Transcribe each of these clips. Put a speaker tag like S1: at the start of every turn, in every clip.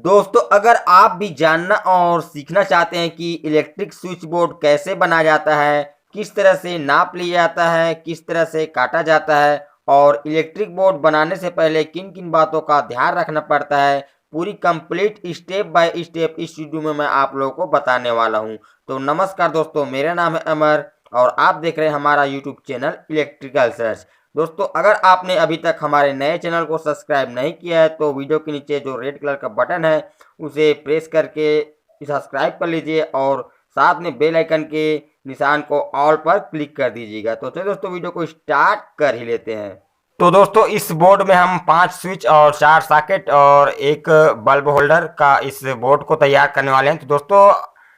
S1: दोस्तों अगर आप भी जानना और सीखना चाहते हैं कि इलेक्ट्रिक स्विच बोर्ड कैसे बनाया जाता है, किस तरह से नाप लिया जाता है, किस तरह से काटा जाता है और इलेक्ट्रिक बोर्ड बनाने से पहले किन किन बातों का ध्यान रखना पड़ता है, पूरी कंप्लीट स्टेप बाय स्टेप इस वीडियो में मैं आप लोगों को बताने वाला हूं। तो नमस्कार दोस्तों, मेरा नाम है अमर और आप देख रहे हैं हमारा यूट्यूब चैनल इलेक्ट्रिकल सर्च। दोस्तों अगर आपने अभी तक हमारे नए चैनल को सब्सक्राइब नहीं किया है तो वीडियो के नीचे जो रेड कलर का बटन है उसे प्रेस करके सब्सक्राइब कर लीजिए और साथ में बेल आइकन के निशान को ऑल पर क्लिक कर दीजिएगा। तो चलिए दोस्तों वीडियो को स्टार्ट कर ही लेते हैं। तो दोस्तों इस बोर्ड में हम 5 स्विच और 4 सॉकेट और एक बल्ब होल्डर का इस बोर्ड को तैयार करने वाले हैं। तो दोस्तों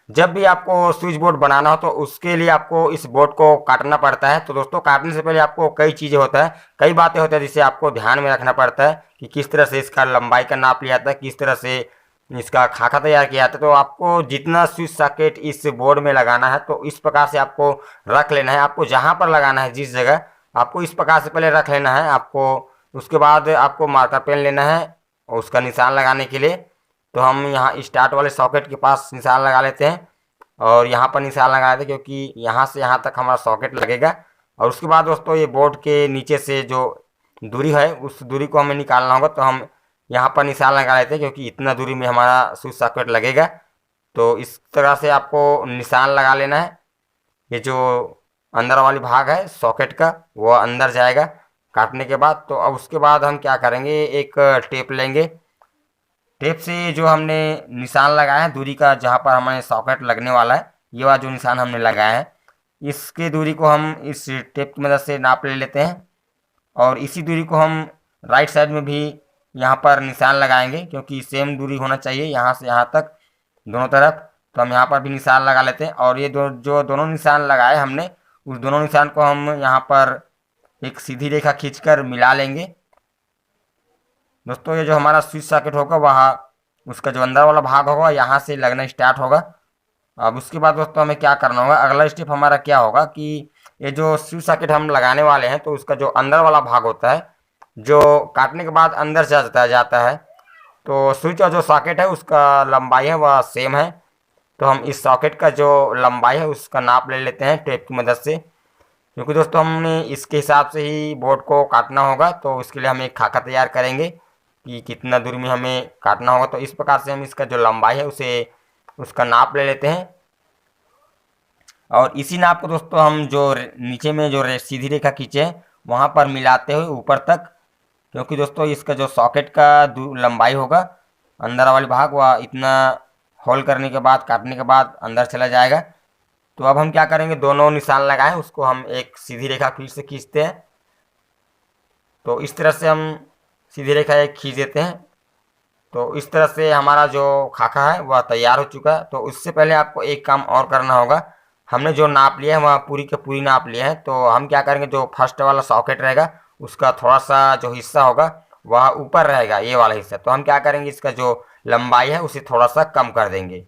S1: जब भी आपको स्विच बोर्ड बनाना हो तो उसके लिए आपको इस बोर्ड को काटना पड़ता है। तो दोस्तों काटने से पहले आपको कई चीज़ें होता है, कई बातें होती है जिसे आपको ध्यान में रखना पड़ता है कि किस तरह से इसका लंबाई का नाप लिया जाता है, किस तरह से इसका खाका तैयार किया जाता है। तो आपको जितना स्विच सॉकेट इस बोर्ड में लगाना है तो इस प्रकार से आपको रख लेना है। आपको जहाँ पर लगाना है जिस जगह आपको इस प्रकार से पहले रख लेना है। आपको उसके बाद आपको मार्कर पेन लेना है और उसका निशान लगाने के लिए। तो हम यहाँ स्टार्ट वाले सॉकेट के पास निशान लगा लेते हैं और यहाँ पर निशान लगा देते हैं क्योंकि यहाँ से यहाँ तक हमारा सॉकेट लगेगा। और उसके बाद दोस्तों ये बोर्ड के नीचे से जो दूरी है उस दूरी को हमें निकालना होगा। तो हम यहाँ पर निशान लगा लेते हैं क्योंकि इतना दूरी में हमारा स्विच सॉकेट लगेगा। तो इस तरह से आपको निशान लगा लेना है। ये जो अंदर वाली भाग है सॉकेट का वो अंदर जाएगा काटने के बाद। तो अब उसके बाद हम क्या करेंगे, एक टेप लेंगे। टेप से जो हमने निशान लगाया है दूरी का, जहाँ पर हमारे सॉकेट लगने वाला है, ये वाला जो निशान हमने लगाया है, इसके दूरी को हम इस टेप की मदद से नाप ले लेते हैं। और इसी दूरी को हम राइट साइड में भी यहाँ पर निशान लगाएंगे क्योंकि सेम दूरी होना चाहिए यहाँ से यहाँ तक दोनों तरफ। तो हम यहाँ पर भी निशान लगा लेते हैं और ये जो दोनों निशान लगाए हमने उस दोनों निशान को हम यहाँ पर एक सीधी रेखा खींचकर मिला लेंगे। दोस्तों ये जो हमारा स्विच सॉकेट होगा वहाँ उसका जो अंदर वाला भाग होगा यहाँ से लगना स्टार्ट होगा। अब उसके बाद दोस्तों हमें क्या करना होगा, अगला स्टेप हमारा क्या होगा कि ये जो स्विच सॉकेट हम लगाने वाले हैं तो उसका जो अंदर वाला भाग होता है जो काटने के बाद अंदर जाता है। तो स्विच और जो सॉकेट है उसका लंबाई है वह सेम है। तो हम इस सॉकेट का जो लंबाई है उसका नाप ले लेते हैं टेप की मदद से, क्योंकि दोस्तों हमने इसके हिसाब से ही बोर्ड को काटना होगा। तो इसके लिए हम एक खाका तैयार करेंगे कि कितना दूरी में हमें काटना होगा। तो इस प्रकार से हम इसका जो लंबाई है उसे उसका नाप ले लेते हैं और इसी नाप को दोस्तों हम जो नीचे में जो सीधी रेखा खींचे हैं वहाँ पर मिलाते हुए ऊपर तक, क्योंकि दोस्तों इसका जो सॉकेट का लंबाई होगा अंदर वाली भाग वह इतना होल करने के बाद काटने के बाद अंदर चला जाएगा। तो अब हम क्या करेंगे, दोनों निशान लगाएं उसको हम एक सीधी रेखा फिर से खींचते हैं। तो इस तरह से हम सीधी रेखा एक खींच देते हैं। तो इस तरह से हमारा जो खाका है वह तैयार हो चुका है। तो उससे पहले आपको एक काम और करना होगा। हमने जो नाप लिया है वह पूरी के पूरी नाप लिया है। तो हम क्या करेंगे, जो फर्स्ट वाला सॉकेट रहेगा उसका थोड़ा सा जो हिस्सा होगा वह ऊपर रहेगा, ये वाला हिस्सा। तो हम क्या करेंगे, इसका जो लंबाई है उसे थोड़ा सा कम कर देंगे।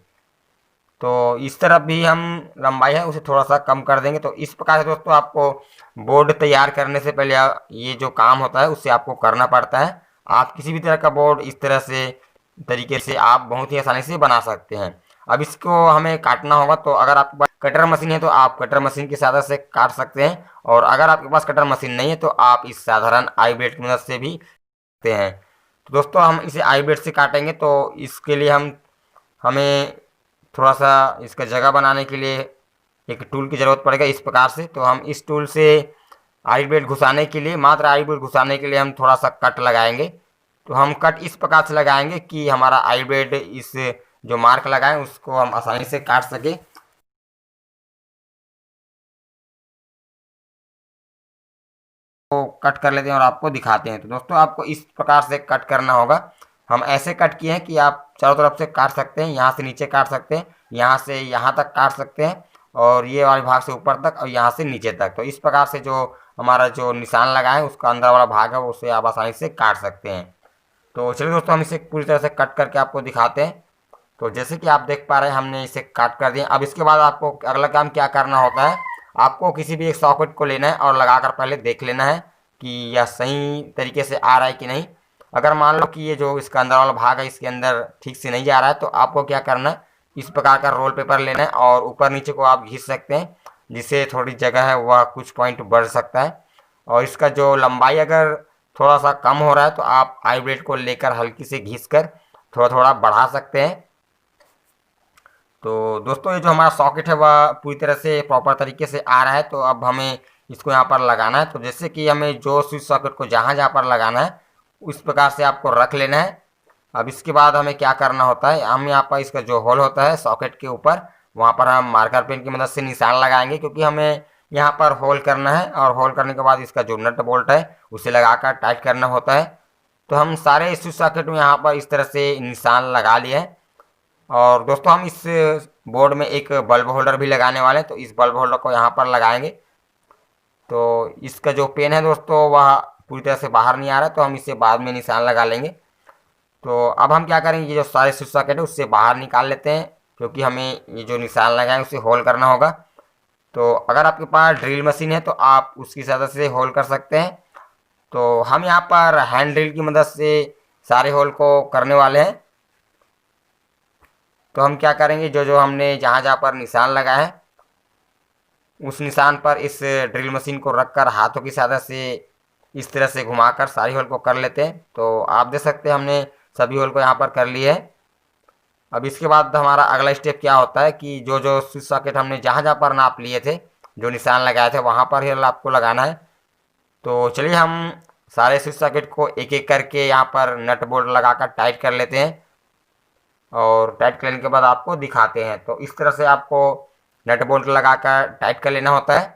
S1: तो इस तरफ भी हम लंबाई है उसे थोड़ा सा कम कर देंगे। तो इस प्रकार से दोस्तों आपको बोर्ड तैयार करने से पहले ये जो काम होता है उससे आपको करना पड़ता है। आप किसी भी तरह का बोर्ड इस तरह से तरीके से आप बहुत ही आसानी से बना सकते हैं। अब इसको हमें काटना होगा। तो अगर आपके पास कटर मशीन है तो आप कटर मशीन की सहायता से काट सकते हैं और अगर आपके पास कटर मशीन नहीं है तो आप इस साधारण आई ब्लेड की मदद से भी काटते हैं। तो दोस्तों हम इसे आई ब्लेड से काटेंगे। तो इसके लिए हमें थोड़ा सा इसका जगह बनाने के लिए एक टूल की ज़रूरत पड़ेगा इस प्रकार से। तो हम इस टूल से आई ब्लेड घुसाने के लिए, मात्र आई ब्लेड घुसाने के लिए हम थोड़ा सा कट लगाएंगे। तो हम कट इस प्रकार से लगाएंगे कि हमारा आई ब्लेड इस जो मार्क लगाएं उसको हम आसानी से काट सके। तो कट कर लेते हैं और आपको दिखाते हैं। तो दोस्तों आपको इस प्रकार से कट करना होगा। हम ऐसे कट किए हैं कि आप चारों तरफ से काट सकते हैं, यहाँ से नीचे काट सकते हैं, यहाँ से यहाँ तक काट सकते हैं और ये वाले भाग से ऊपर तक और यहाँ से नीचे तक। तो इस प्रकार से जो हमारा जो निशान लगा है उसका अंदर वाला भाग है उसे आप आसानी से काट सकते हैं। तो चलिए दोस्तों हम इसे पूरी तरह से कट करके आपको दिखाते हैं। तो जैसे कि आप देख पा रहे हैं हमने इसे काट कर दिया। अब इसके बाद आपको अगला काम क्या करना होता है, आपको किसी भी एक सॉकेट को लेना है और लगाकर पहले देख लेना है कि यह सही तरीके से आ रहा है कि नहीं। अगर मान लो कि ये जो इसका अंदर वाला भाग है इसके अंदर ठीक से नहीं जा रहा है, तो आपको क्या करना है, इस प्रकार का रोल पेपर लेना है और ऊपर नीचे को आप घिस सकते हैं, जिससे थोड़ी जगह है वह कुछ पॉइंट बढ़ सकता है। और इसका जो लंबाई अगर थोड़ा सा कम हो रहा है तो आप आई ब्लेड को लेकर हल्की से घिस कर थोड़ा थोड़ा बढ़ा सकते हैं। तो दोस्तों ये जो हमारा सॉकेट है वह पूरी तरह से प्रॉपर तरीके से आ रहा है। तो अब हमें इसको यहाँ पर लगाना है। तो जैसे कि हमें जो स्विच सॉकेट को जहाँ जहाँ पर लगाना है उस प्रकार से आपको रख लेना है। अब इसके बाद हमें क्या करना होता है, हम यहाँ पर इसका जो होल होता है सॉकेट के ऊपर, वहाँ पर हम मार्कर पेन की मदद से निशान लगाएंगे, क्योंकि हमें यहाँ पर होल करना है। और होल करने के बाद इसका जो नट बोल्ट है उसे लगाकर टाइट करना होता है। तो हम सारे स्विच सॉकेट में यहाँ पर इस तरह से निशान लगा लिए हैं। और दोस्तों हम इस बोर्ड में एक बल्ब होल्डर भी लगाने वाले हैं, तो इस बल्ब होल्डर को यहाँ पर लगाएंगे। तो इसका जो पेन है दोस्तों वह पूरी तरह से बाहर नहीं आ रहा है, तो हम इसे बाद में निशान लगा लेंगे। तो अब हम क्या करेंगे, ये जो सारे स्विच सॉकेट है उससे बाहर निकाल लेते हैं, क्योंकि हमें ये जो निशान लगाए उसे होल करना होगा। तो अगर आपके पास ड्रिल मशीन है तो आप उसकी सहायता से होल कर सकते हैं। तो हम यहाँ पर हैंड ड्रिल की मदद से सारे होल को करने वाले हैं। तो हम क्या करेंगे, जो जो हमने जहाँ जहाँ पर निशान लगाया है उस निशान पर इस ड्रिल मशीन को रखकर हाथों की सहायता से इस तरह से घुमाकर सारी होल को कर लेते हैं। तो आप देख सकते हैं हमने सभी होल को यहाँ पर कर लिए है। अब इसके बाद हमारा अगला स्टेप क्या होता है कि जो जो स्विच सॉकेट हमने जहाँ जहाँ पर नाप लिए थे, जो निशान लगाए थे, वहाँ पर ही आपको लगाना है। तो चलिए हम सारे स्विच सॉकेट को एक एक करके यहाँ पर नट बोल्ट लगाकर टाइट कर लेते हैं और टाइट करने के बाद आपको दिखाते हैं। तो इस तरह से आपको नट बोल्ट लगाकर टाइट कर लेना होता है।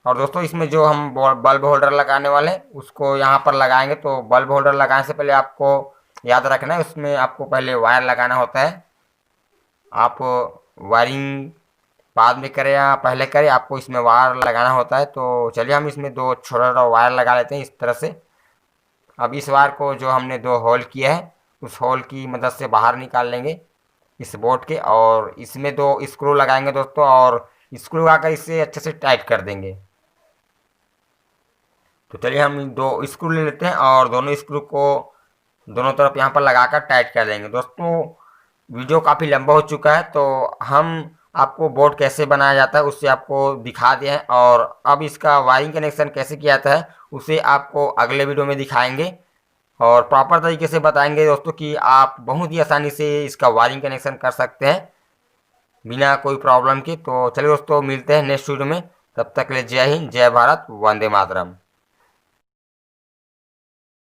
S1: और दोस्तों इसमें जो हम बल्ब होल्डर लगाने वाले हैं उसको यहाँ पर लगाएंगे। तो बल्ब होल्डर लगाने से पहले आपको याद रखना है, उसमें आपको पहले वायर लगाना होता है। आप वायरिंग बाद में करें या पहले करें, आपको इसमें वायर लगाना होता है। तो चलिए हम इसमें दो छोटा छोटा वायर लगा लेते हैं इस तरह से। अब इस वायर को जो हमने दो होल किया है उस होल की मदद से बाहर निकाल लेंगे इस बोर्ड के, और इसमें दो स्क्रू लगाएंगे दोस्तों, और स्क्रू लगाकर इसे अच्छे से टाइट कर देंगे। तो चलिए हम दो स्क्रू ले लेते हैं और दोनों स्क्रू को दोनों तरफ यहाँ पर लगाकर टाइट कर देंगे। दोस्तों वीडियो काफ़ी लंबा हो चुका है, तो हम आपको बोर्ड कैसे बनाया जाता है उससे आपको दिखा दिए हैं, और अब इसका वायरिंग कनेक्शन कैसे किया जाता है उसे आपको अगले वीडियो में दिखाएंगे और प्रॉपर तरीके से बताएंगे दोस्तों कि आप बहुत ही आसानी से इसका वायरिंग कनेक्शन कर सकते हैं बिना कोई प्रॉब्लम के। तो चलिए दोस्तों मिलते हैं नेक्स्ट वीडियो में, तब तक के लिए जय हिंद, जय भारत, वंदे मातरम।